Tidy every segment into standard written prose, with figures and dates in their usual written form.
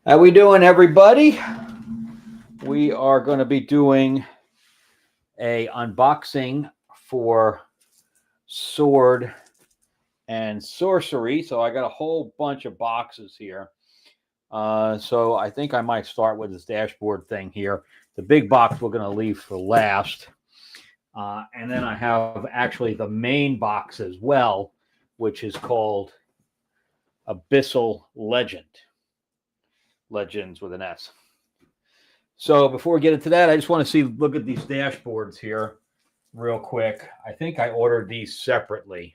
How we doing, everybody? We are going to be doing a unboxing for Sword and Sorcery. So I got a whole bunch of boxes here. So I think I might start with this dashboard thing here. The big box we're going to leave for last. And then I have actually the main box as well, which is called Abyssal Legends with an S. So before we get into that, I just want to look at these dashboards here real quick. I think I ordered these separately,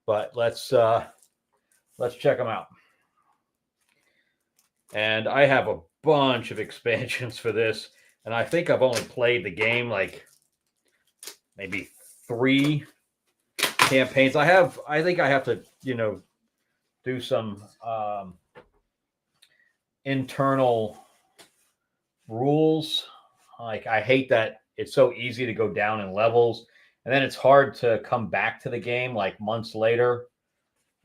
but let's check them out. And I have a bunch of expansions for this, and I think I've only played the game like maybe 3 campaigns. I think I have to, do some internal rules. Like, I hate that it's so easy to go down in levels, and then it's hard to come back to the game like months later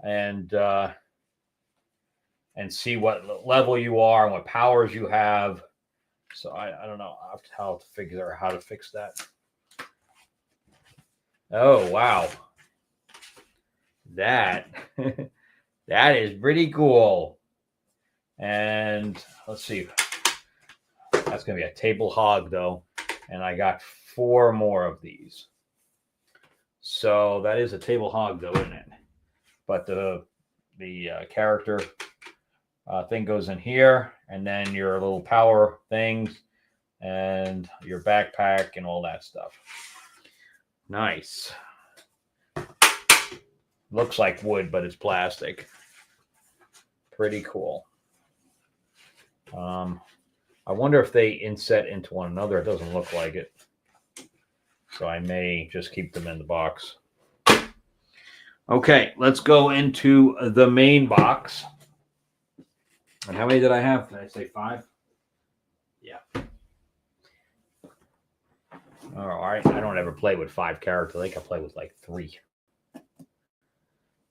and see what level you are and what powers you have. So I don't know how to figure out how to fix that. Oh wow, that that is pretty cool. And let's see. That's going to be a table hog, though. And I got 4 more of these. So that is a table hog, though, isn't it? But the character thing goes in here. And then your little power things. And your backpack and all that stuff. Nice. Looks like wood, but it's plastic. Pretty cool. I wonder if they inset into one another. It doesn't look like it. So I may just keep them in the box. Okay, let's go into the main box. And how many did I have? Did I say 5? Yeah. All right. I don't ever play with 5 characters. I think I play with like 3.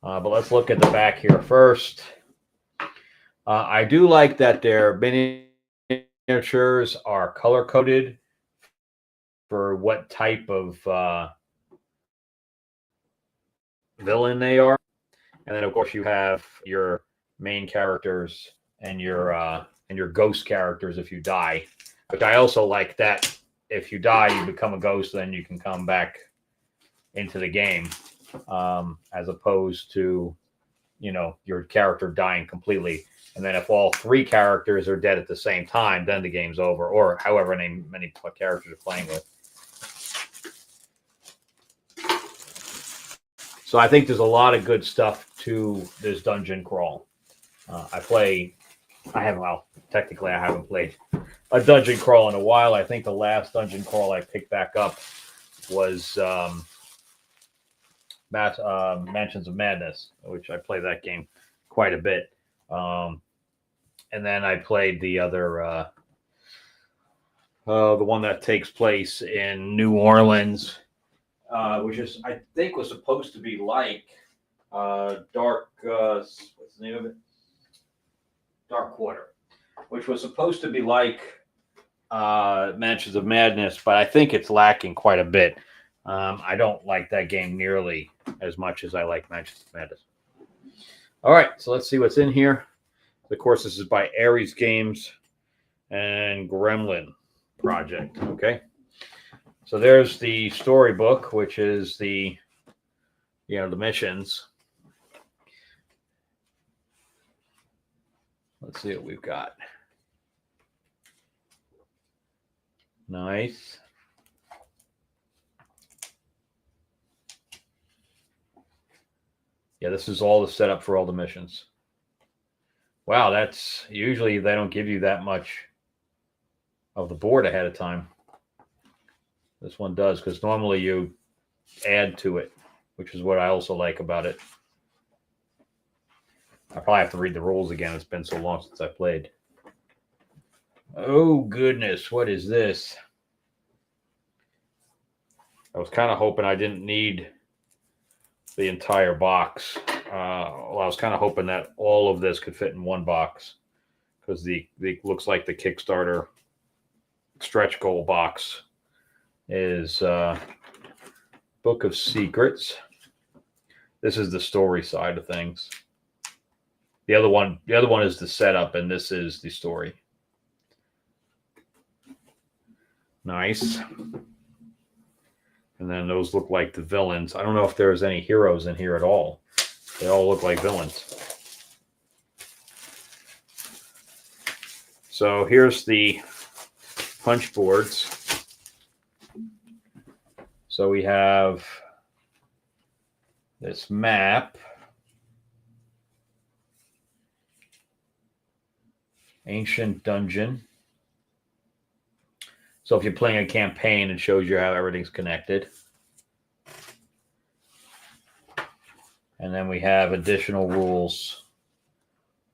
But let's look at the back here first. I do like that their miniatures are color coded for what type of villain they are, and then of course you have your main characters and your ghost characters if you die. Which I also like that if you die, you become a ghost, then you can come back into the game, as opposed to your character dying completely. And then if all 3 characters are dead at the same time, then the game's over, or however many characters you're playing with. So I think there's a lot of good stuff to this dungeon crawl. Technically I haven't played a dungeon crawl in a while. I think the last dungeon crawl I picked back up was Mansions of Madness, which I play that game quite a bit. And then I played the other, the one that takes place in New Orleans, which is, I think, was supposed to be like Dark, what's the name of it? Dark Quarter, which was supposed to be like Mansions of Madness, but I think it's lacking quite a bit. I don't like that game nearly as much as I like Mansions of Madness. All right, so let's see what's in here. Of course, this is by Ares Games and Gremlin Project. Okay, so there's the storybook, which is the missions. Let's see what we've got. Nice. Yeah, this is all the setup for all the missions. Wow, that's usually they don't give you that much of the board ahead of time. This one does, because normally you add to it, which is what I also like about it. I probably have to read the rules again. It's been so long since I played. Oh, goodness. What is this? I was kind of hoping I didn't need the entire box. I was kind of hoping that all of this could fit in one box, because the looks like the Kickstarter stretch goal box is Book of Secrets. This is the story side of things. The other one is the setup, and this is the story. Nice. And then those look like the villains. I don't know if there's any heroes in here at all. They all look like villains. So here's the punch boards. So we have this map. Ancient Dungeon. So if you're playing a campaign, it shows you how everything's connected. And then we have additional rules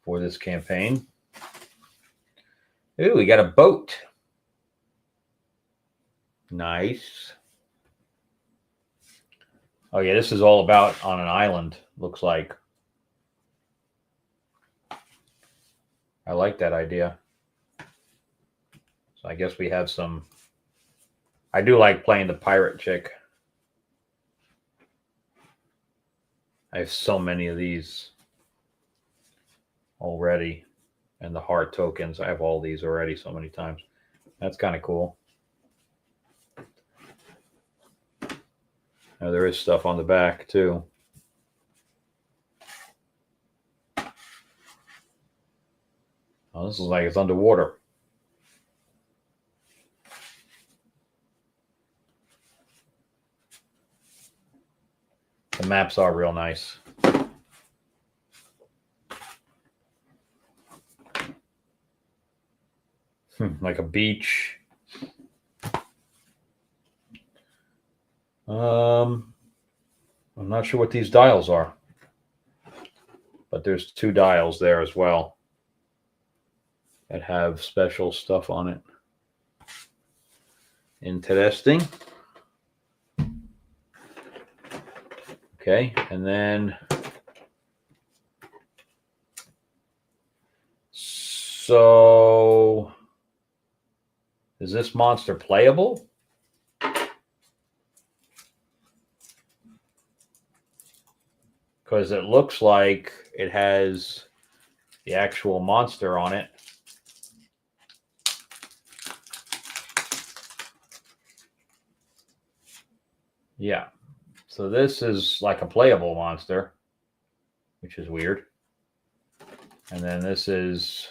for this campaign. Ooh, we got a boat. Nice. Oh yeah, this is all about on an island, looks like. I like that idea. So I guess we have some... I do like playing the pirate chick. I have so many of these already. And the heart tokens. I have all these already so many times. That's kind of cool. Now there is stuff on the back too. Oh, this is like it's underwater. The maps are real nice. Like a beach. I'm not sure what these dials are, but there's 2 dials there as well that have special stuff on it. Interesting. Okay, and then so is this monster playable? Because it looks like it has the actual monster on it. Yeah. So this is like a playable monster, which is weird. And then this is,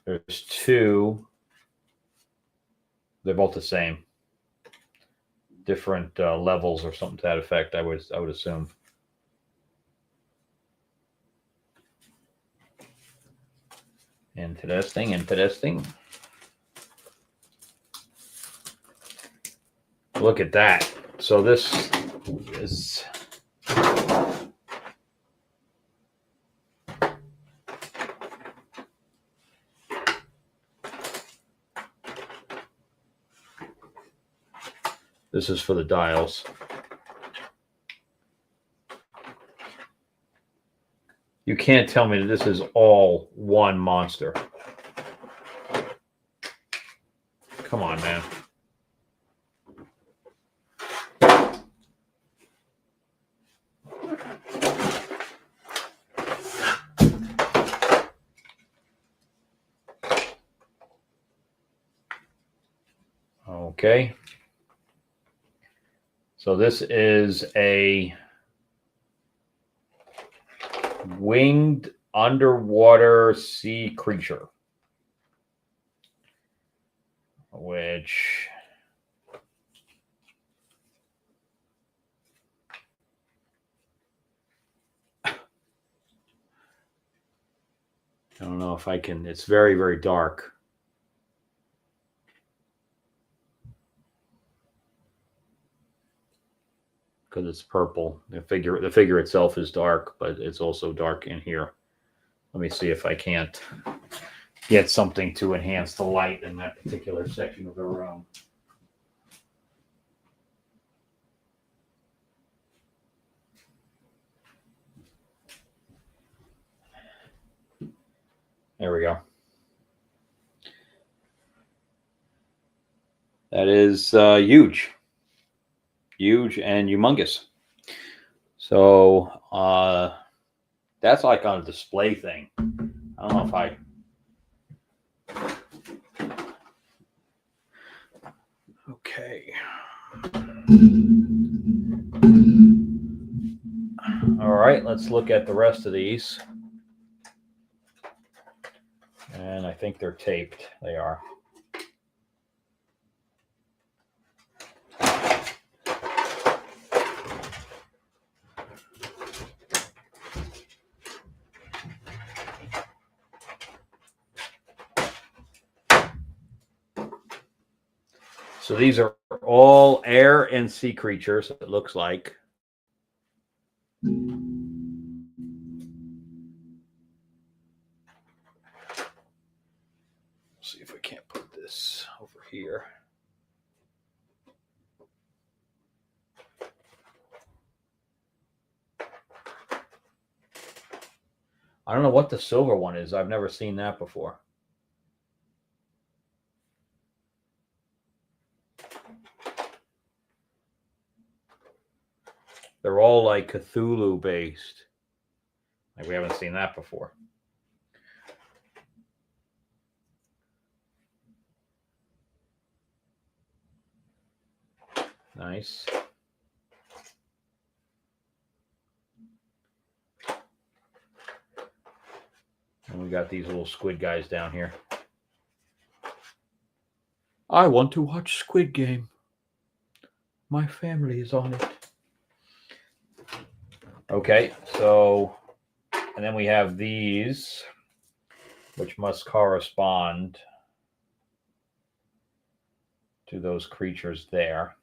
there's 2. They're both the same. Different levels or something to that effect, I would assume. Interesting, interesting. Look at that. So this is... This is for the dials. You can't tell me that this is all one monster. Come on, man. Okay. So this is a winged underwater sea creature, which I don't know if I can. It's very, very dark. Because it's purple. The figure itself is dark, but it's also dark in here. Let me see if I can't get something to enhance the light in that particular section of the room. There we go. That is huge. Huge and humongous. So that's like on a display thing. I don't know if I... Okay. All right, let's look at the rest of these. And I think they're taped. They are. So these are all air and sea creatures, it looks like. See if we can't put this over here. I don't know what the silver one is. I've never seen that before. They're all like Cthulhu based. Like we haven't seen that before. Nice. And we got these little squid guys down here. I want to watch Squid Game. My family is on it. Okay, so, and then we have these, which must correspond to those creatures there.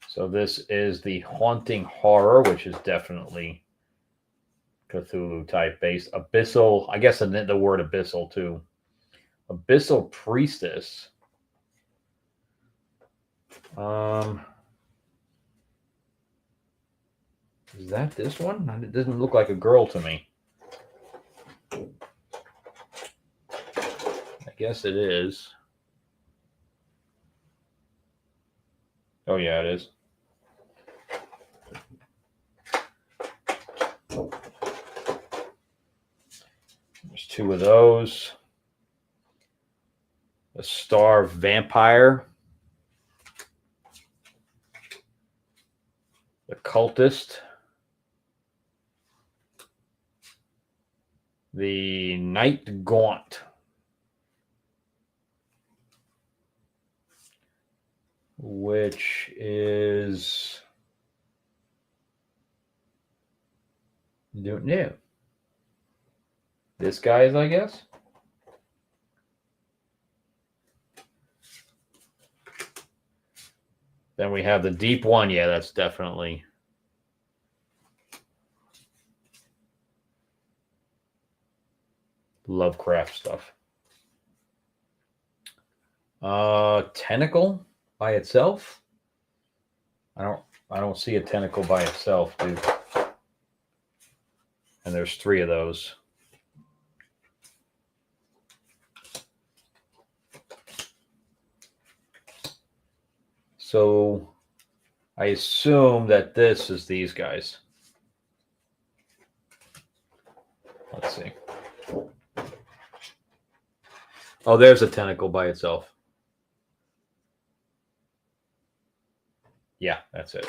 So this is the Haunting Horror, which is definitely Cthulhu type based. Abyssal, I guess the word Abyssal too. Abyssal Priestess. Is that this one? It doesn't look like a girl to me. I guess it is. Oh yeah, it is. There's two of those. A Star Vampire. The Cultist. The Night Gaunt. Which is... don't know. This guy's, I guess. Then we have the Deep One. Yeah, that's definitely Lovecraft stuff. Tentacle by itself? I don't see a tentacle by itself, dude. And there's three of those. So I assume that this is these guys. Let's see. Oh, there's a tentacle by itself. Yeah, that's it.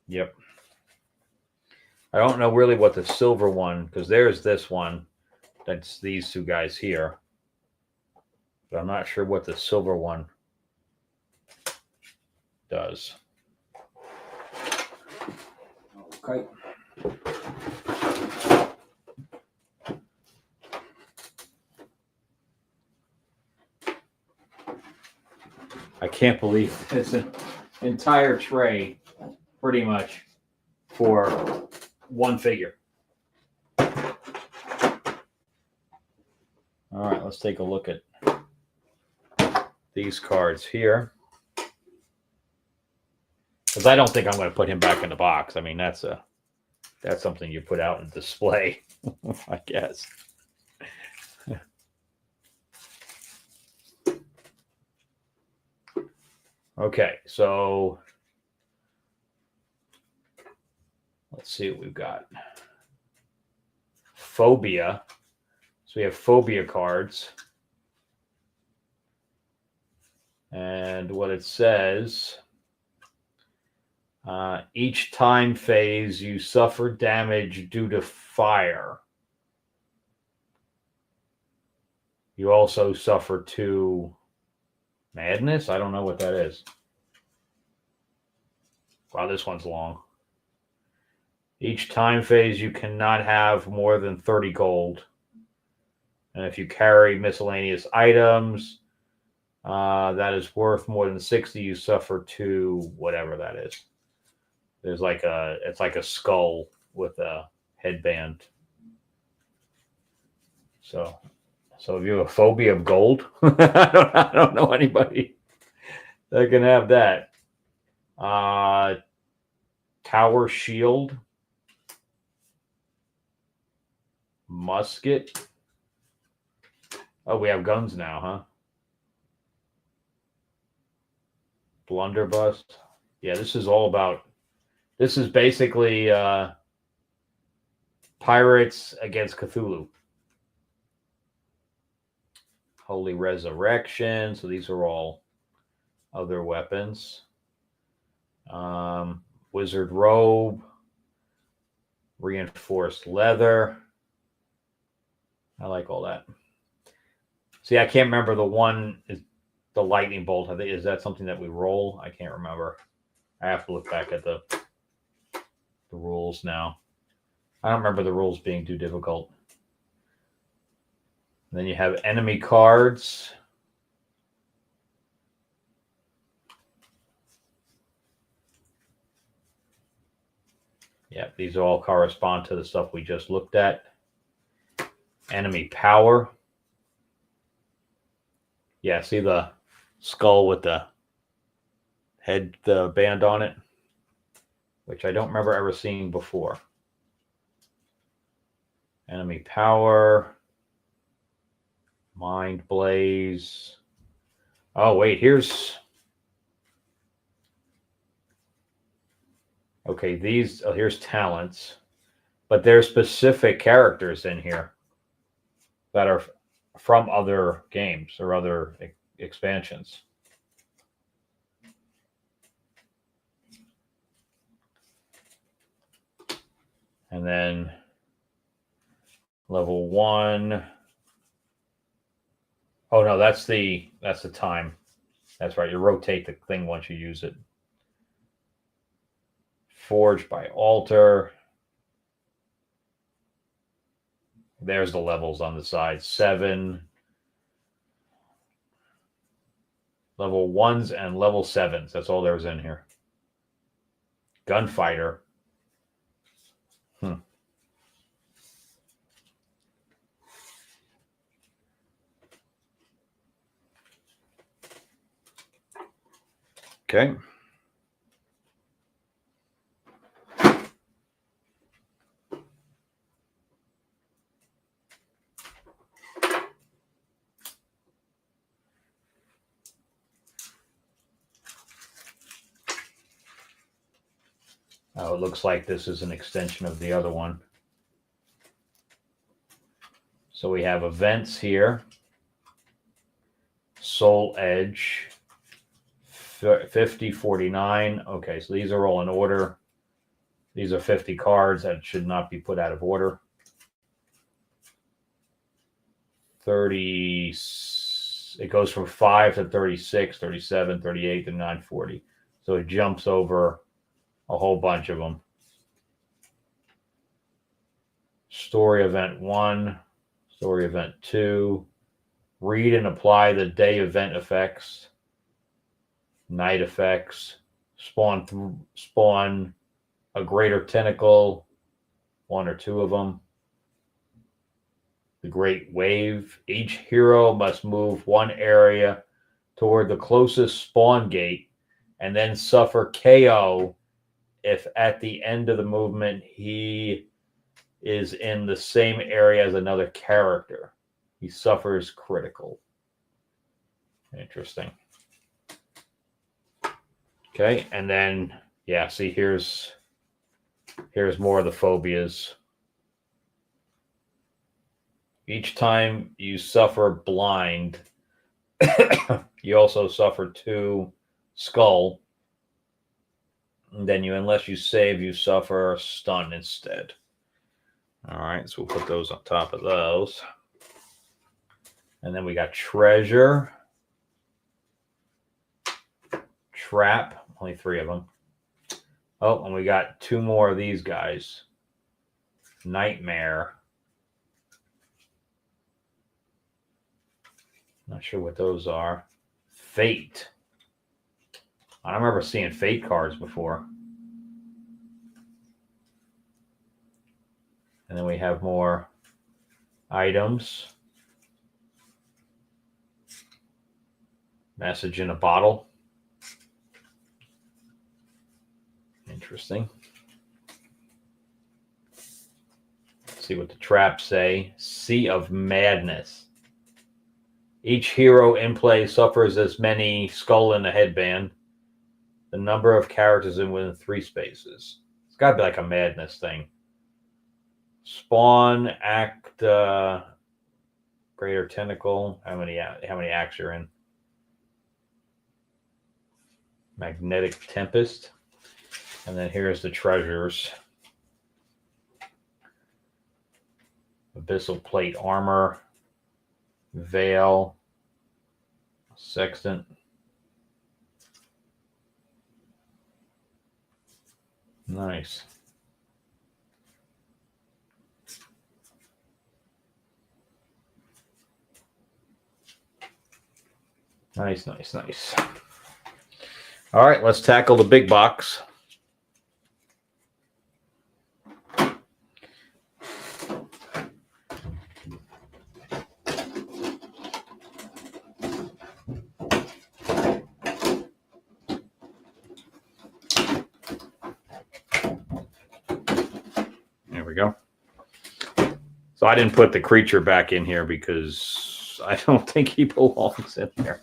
Yep. I don't know really what the silver one, because there's this one. That's these two guys here. But I'm not sure what the silver one does. Okay. I can't believe it's an entire tray, pretty much, for one figure. All right, let's take a look at these cards here. Because I don't think I'm going to put him back in the box. I mean, that's something you put out and display, I guess. Okay, so let's see what we've got. Phobia. So we have phobia cards. And what it says, each time phase you suffer damage due to fire. You also suffer 2 madness. I don't know what that is. Wow, this one's long. Each time phase you cannot have more than 30 gold. And if you carry miscellaneous items that is worth more than 60, you suffer 2 whatever that is. There's it's like a skull with a headband. So if you have a phobia of gold, I don't know anybody that can have that. Tower shield, musket. Oh, we have guns now, huh? Blunderbuss. Yeah, this is all about. This is basically pirates against Cthulhu. Holy Resurrection. So these are all other weapons. Wizard Robe. Reinforced leather. I like all that. See, I can't remember the one is the lightning bolt. I think is that something that we roll? I can't remember. I have to look back at the rules now. I don't remember the rules being too difficult. And then you have enemy cards. Yeah, these all correspond to the stuff we just looked at. Enemy power. Yeah, see the skull with the head, the band on it, which I don't remember ever seeing before. Enemy power. Mind blaze. Oh, wait, here's... Okay, here's talents, but there's specific characters in here that are from other games or other expansions. And then level 1. Oh no, that's the time. That's right. You rotate the thing once you use it. Forged by altar. There's the levels on the side. 7. Level 1s and level 7s. That's all there's in here. Gunfighter. Okay. Oh, it looks like this is an extension of the other one. So we have events here. Soul Edge. 50, 49. Okay, so these are all in order. These are 50 cards that should not be put out of order. 30. It goes from 5 to 36, 37, 38, to 940. So it jumps over a whole bunch of them. Story event 1, story event 2. Read and apply the day event effects. Night effects. Spawn a greater tentacle, one or two of them. The Great Wave. Each hero must move one area toward the closest spawn gate and then suffer KO if at the end of the movement he is in the same area as another character. He suffers critical. Interesting. Okay, and then, yeah, see, here's more of the phobias. Each time you suffer blind, you also suffer 2 skull. And then unless you save, you suffer stun instead. All right, so we'll put those on top of those. And then we got treasure. Trap, only 3 of them. Oh, and we got 2 more of these guys. Nightmare. Not sure what those are. Fate. I remember seeing Fate cards before. And then we have more items. Message in a bottle. Interesting. Let's see what the traps say. Sea of Madness. Each hero in play suffers as many skull in the headband. The number of characters in within 3 spaces. It's got to be like a madness thing. Spawn, act, greater tentacle. How many acts are in? Magnetic Tempest. And then here's the treasures. Abyssal Plate Armor. Veil. Sextant. Nice. Nice, nice, nice. All right, let's tackle the big box. There we go. So I didn't put the creature back in here because I don't think he belongs in there.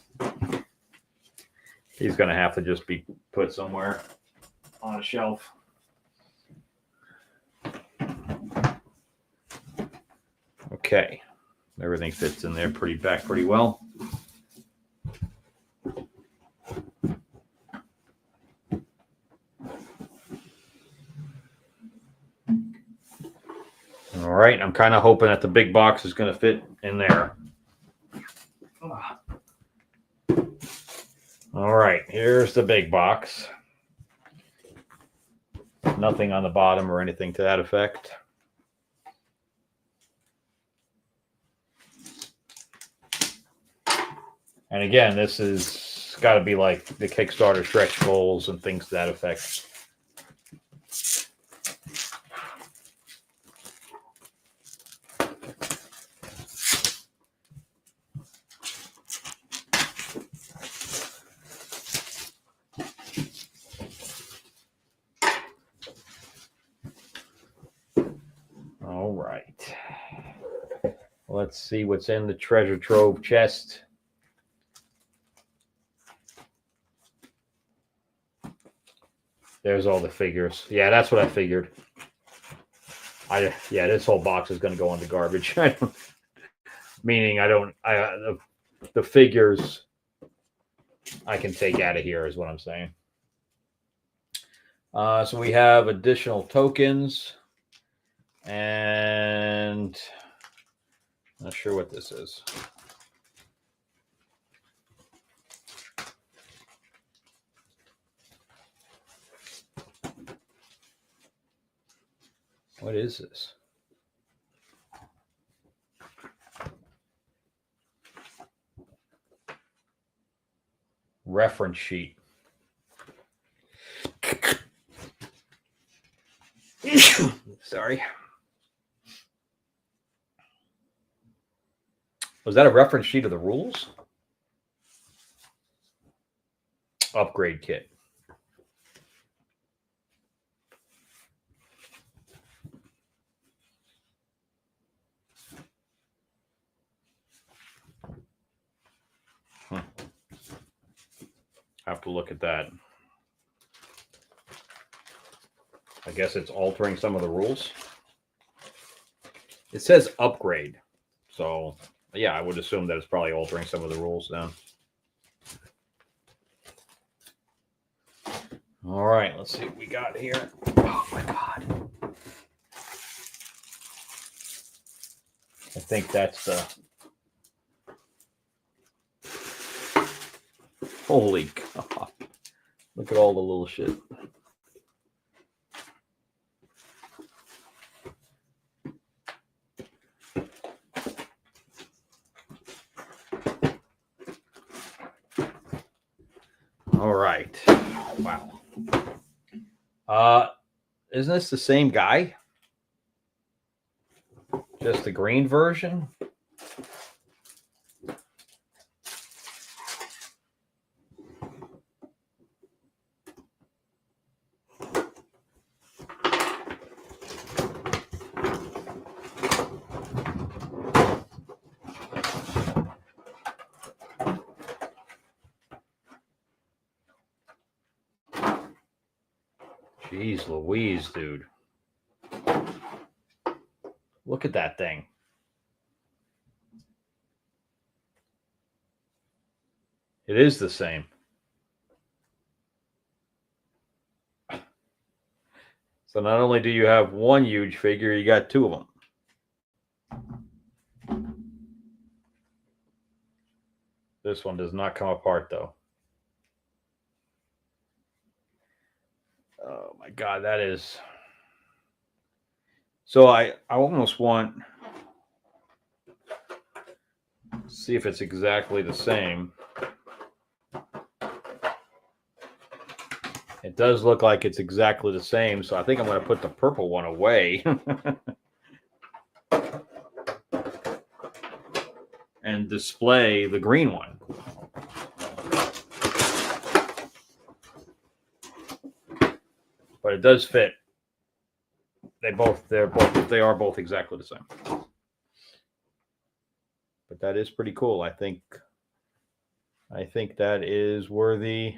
He's going to have to just be put somewhere on a shelf. Okay. Everything fits in there pretty well. All right. I'm kind of hoping that the big box is going to fit in there. All right, here's the big box. Nothing on the bottom or anything to that effect. And again, this is got to be like the Kickstarter stretch goals and things to that effect. All right. Let's see what's in the treasure trove chest. There's all the figures. Yeah, that's what I figured. This whole box is going to go in the garbage. Meaning the figures I can take out of here is what I'm saying. So we have additional tokens, and not sure what this is. What is this? Reference sheet. sorry. Was that a reference sheet of the rules? Upgrade kit. Have to look at that. I guess it's altering some of the rules. It says upgrade. So, yeah, I would assume that it's probably altering some of the rules then. All right, let's see what we got here. Oh, my God. I think that's the... Holy God. Look at all the little shit. All right. Wow. Isn't this the same guy? Just the green version? Jeez Louise, dude. Look at that thing. It is the same. So not only do you have one huge figure, you got two of them. This one does not come apart, though. Oh, my God, that is... So I almost want... See if it's exactly the same. It does look like it's exactly the same, so I think I'm going to put the purple one away. And display the green one. But it does fit. They are both exactly the same. But that is pretty cool. I think that is worthy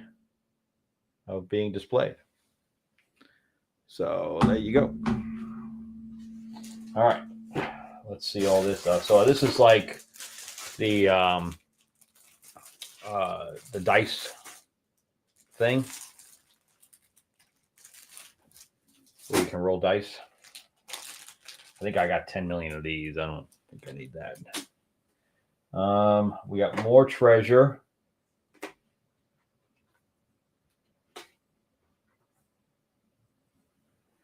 of being displayed. So there you go. All right, let's see all this stuff. So this is like the dice thing. Where you can roll dice. I think I got 10 million of these. I don't think I need that. We got more treasure.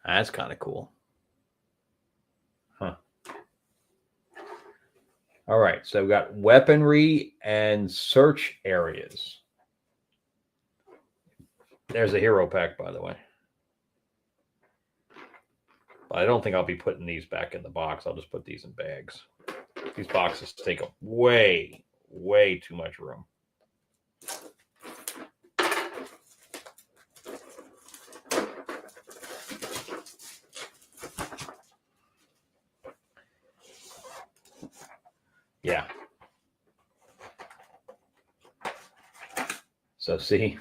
That's kind of cool. Huh. All right, so we got weaponry and search areas. There's a hero pack, by the way. But I don't think I'll be putting these back in the box. I'll just put these in bags. These boxes take up way, way too much room. Yeah. So see,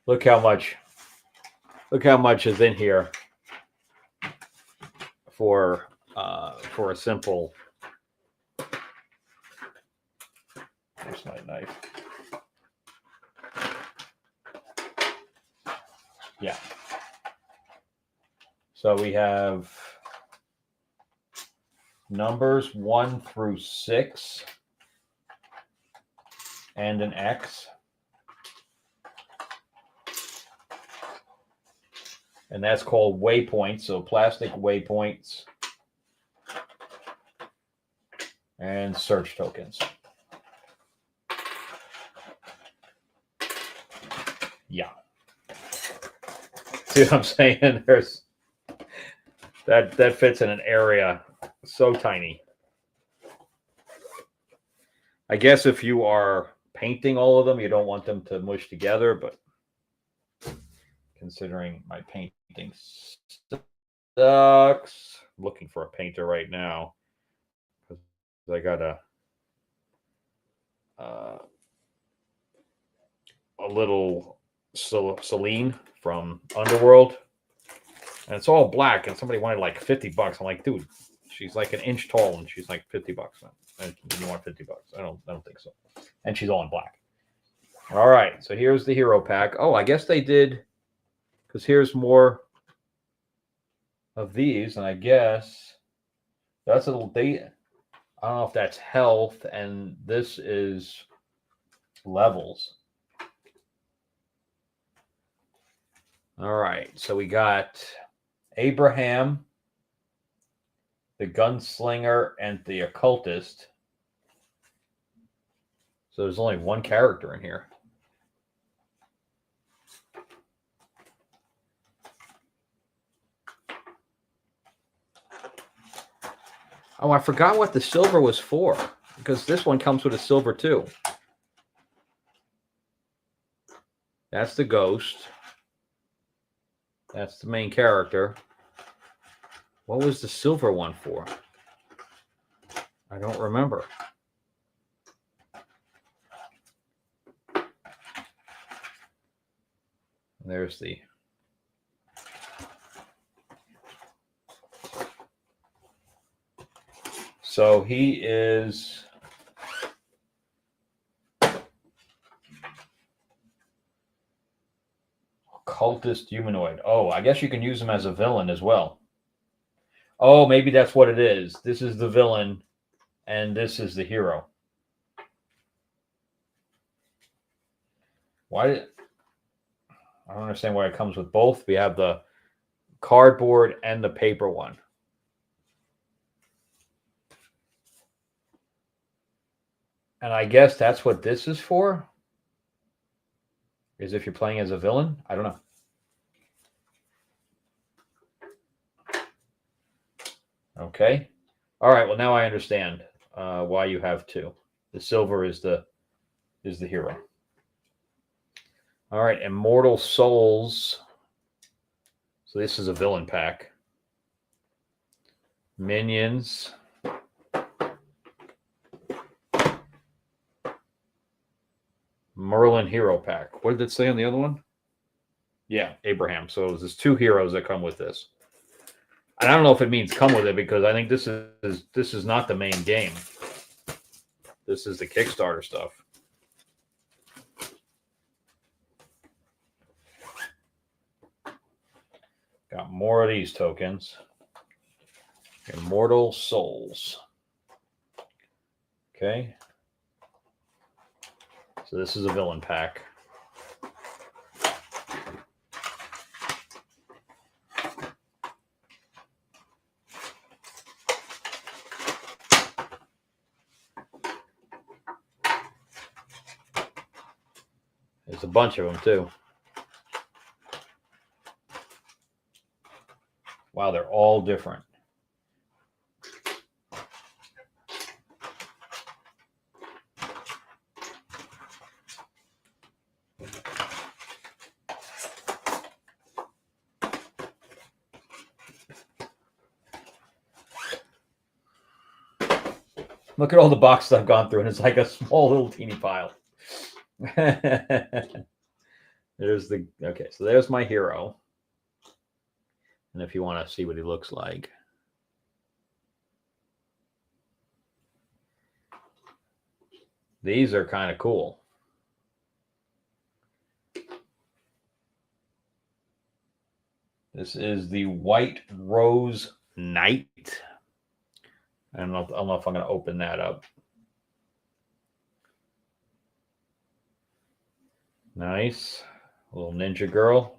look how much is in here for a simple. Here's my knife. Yeah. So we have numbers 1 through 6 and an X. And that's called waypoints, so plastic waypoints and search tokens. Yeah. See what I'm saying? That fits in an area so tiny. I guess if you are painting all of them, you don't want them to mush together, but considering my painting sucks, I'm looking for a painter right now. I got a little Celine from Underworld, and it's all black, and somebody wanted like $50. I'm like, dude, she's like an inch tall, and she's like $50. And you want $50? I don't think so. And she's all in black. All right, so here's the hero pack. Oh, I guess they did, because here's more of these, and I guess that's a little data. I don't know if that's health, and this is levels. All right, so we got Abraham, the gunslinger, and the occultist. So there's only one character in here. Oh, I forgot what the silver was for, because this one comes with a silver too. That's the ghost. That's the main character. What was the silver one for? I don't remember. There's the... So he is... Cultist humanoid. Oh, I guess you can use him as a villain as well. Oh, maybe that's what it is. This is the villain, and this is the hero. Why? I don't understand why it comes with both. We have the cardboard and the paper one. And I guess that's what this is for? Is if you're playing as a villain? I don't know. Okay. All right. Well, now I understand why you have two. The silver is the hero. All right. Immortal Souls. So this is a villain pack. Minions. Merlin hero pack. What did it say on the other one? Yeah, Abraham. So there's two heroes that come with this. And I don't know if it means come with it, because I think this is not the main game. This is the Kickstarter stuff. Got more of these tokens. Immortal Souls. Okay. So this is a villain pack. There's a bunch of them too. Wow, they're all different. Look at all the boxes I've gone through, and it's like a small little teeny pile. There's the... Okay, so there's my hero. And if you want to see what he looks like. These are kind of cool. This is the White Rose Knight. I don't know if I'm going to open that up. Nice. A little ninja girl.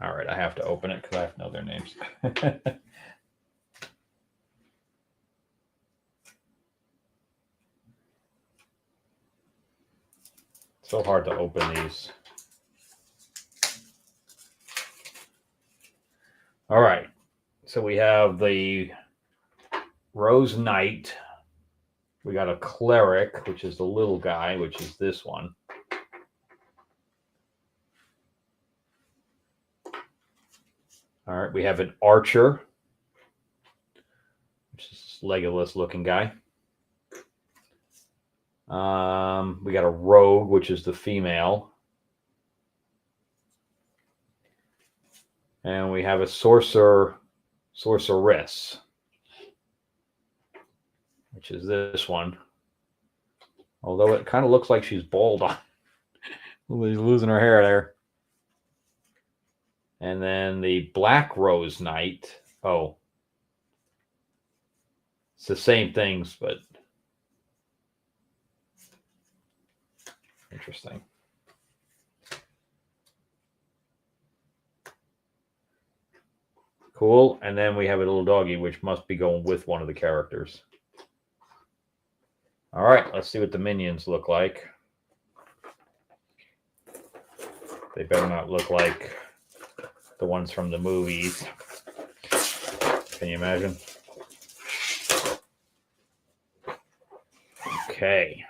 All right, I have to open it because I have to know their names. So hard to open these. All right. So we have the Rose Knight. We got a Cleric, which is the little guy, which is this one. All right. We have an Archer, which is this Legolas looking guy. We got a Rogue, which is the female. And we have a Sorceress, which is this one. Although it kind of looks like she's bald on. She's losing her hair there. And then the Black Rose Knight. Oh. It's the same things, but interesting. Cool. And then we have a little doggy, which must be going with one of the characters. All right, let's see what the minions look like. They better not look like the ones from the movies. Can you imagine? Okay.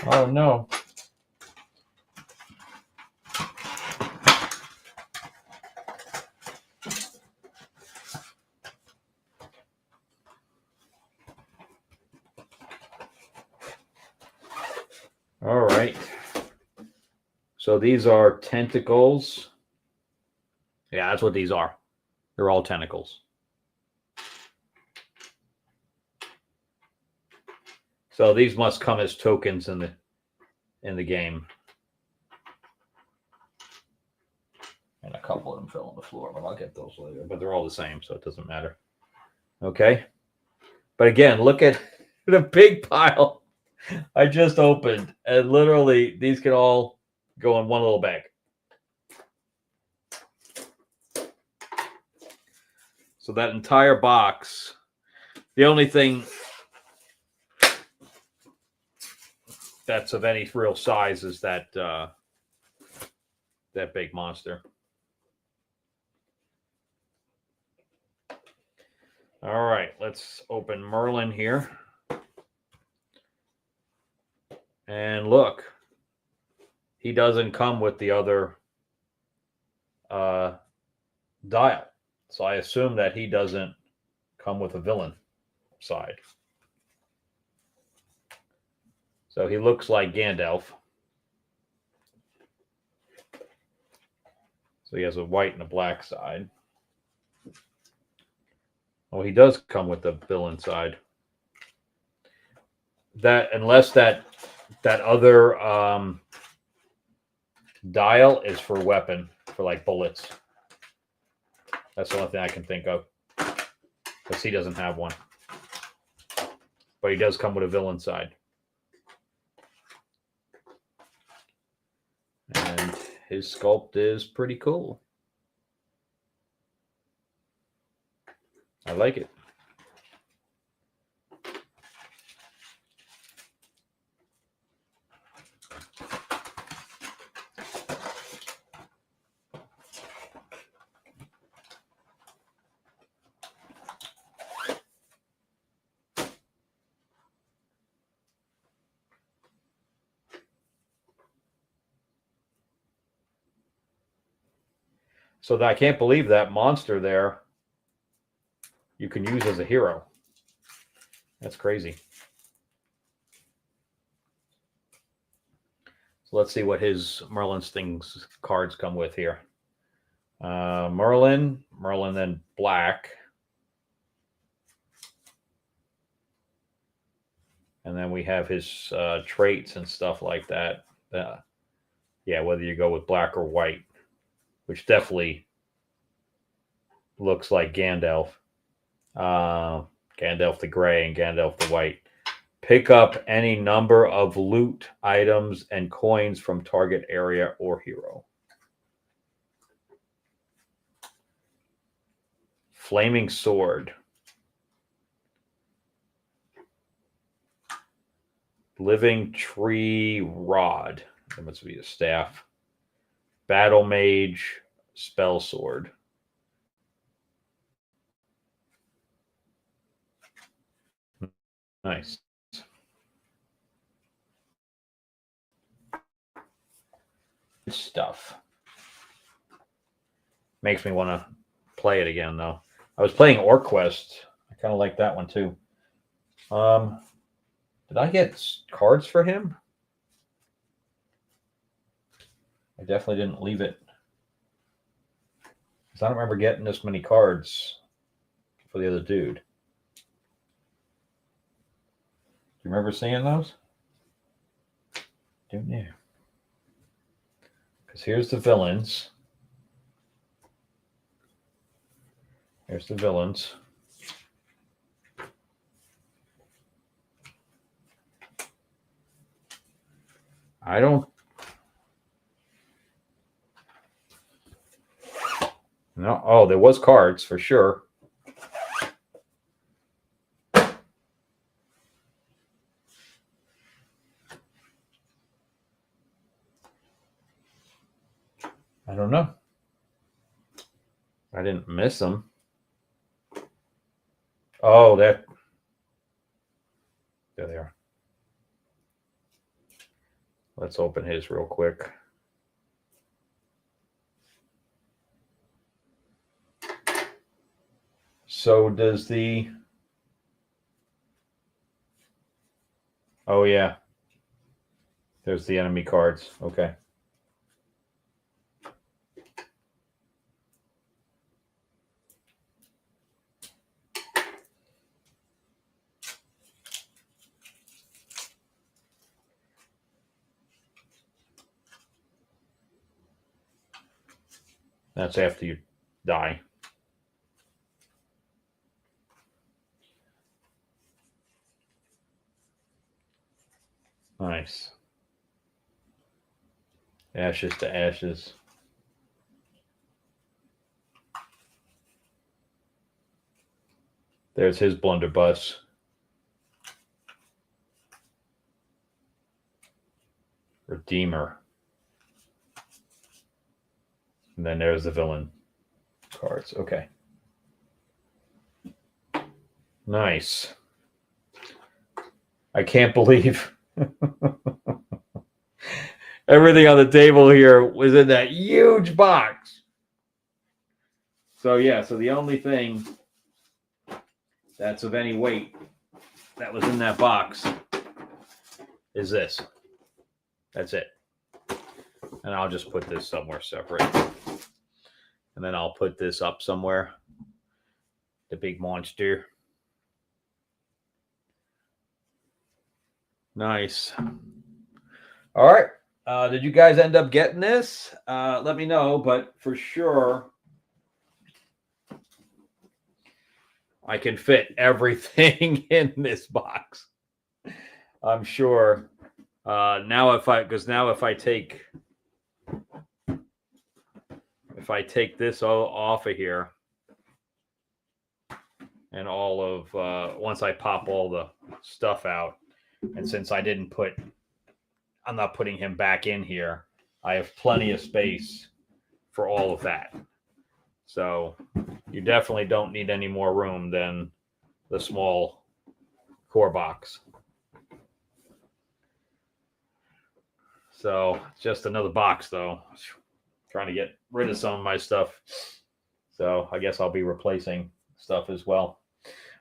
Oh no. All right. So these are tentacles. Yeah, that's what these are. They're all tentacles. So these must come as tokens in the game. And a couple of them fell on the floor, but I'll get those later. But they're all the same, so it doesn't matter. Okay. But again, look at the big pile I just opened. And literally, these can all go in one little bag. So that entire box, the only thing that's of any real size is that that big monster. All right, let's open Merlin here. And look, he doesn't come with the other dial. So I assume that he doesn't come with a villain side. So he looks like Gandalf. So he has a white and a black side. Oh, he does come with the villain side. That unless that other dial is for weapon, for like bullets. That's the only thing I can think of. Because he doesn't have one. But he does come with a villain side. And his sculpt is pretty cool. I like it. So I can't believe that monster there you can use as a hero. That's crazy. So let's see what his Merlin's things cards come with here. Merlin then black. And then we have his traits and stuff like that. Yeah, whether you go with black or white, which definitely looks like Gandalf. Gandalf the gray and Gandalf the white. Pick up any number of loot items and coins from target area or hero. Flaming sword. Living tree rod. That must be a staff. Battle mage. Spell sword. Nice. Good stuff. Makes me want to play it again, though. I was playing OrcQuest. I kind of like that one, too. Did I get cards for him? I definitely didn't leave it. Because I don't remember getting this many cards for the other dude. Do you remember seeing those? Don't know. Because here's the villains. Here's the villains. I don't. No. Oh, there was cards for sure. I don't know. I didn't miss them. Oh, there they are. Let's open his real quick. So does the... Oh, yeah. There's the enemy cards. Okay. That's after you die. Nice. Ashes to ashes. There's his blunderbuss. Redeemer. And then there's the villain cards. Okay. Nice. I can't believe everything on the table here was in that huge box. So yeah, so the only thing that's of any weight that was in that box is this. That's it. And I'll just put this somewhere separate. And then I'll put this up somewhere. The big monster. Nice. All right. Did you guys end up getting this? Let me know, but for sure I can fit everything in this box. I'm sure. Now if I take this off of here and all of once I pop all the stuff out, and since I'm not putting him back in here, I have plenty of space for all of that. So you definitely don't need any more room than the small core box. So just another box, though. Trying to get rid of some of my stuff. So I guess I'll be replacing stuff as well.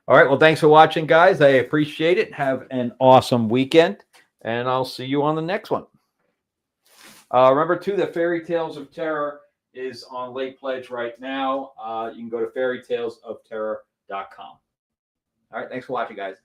All right. Well, thanks for watching, guys. I appreciate it. Have an awesome weekend, and I'll see you on the next one. Remember, too, that Fairy Tales of Terror is on late pledge right now. You can go to fairytalesofterror.com. All right. Thanks for watching, guys.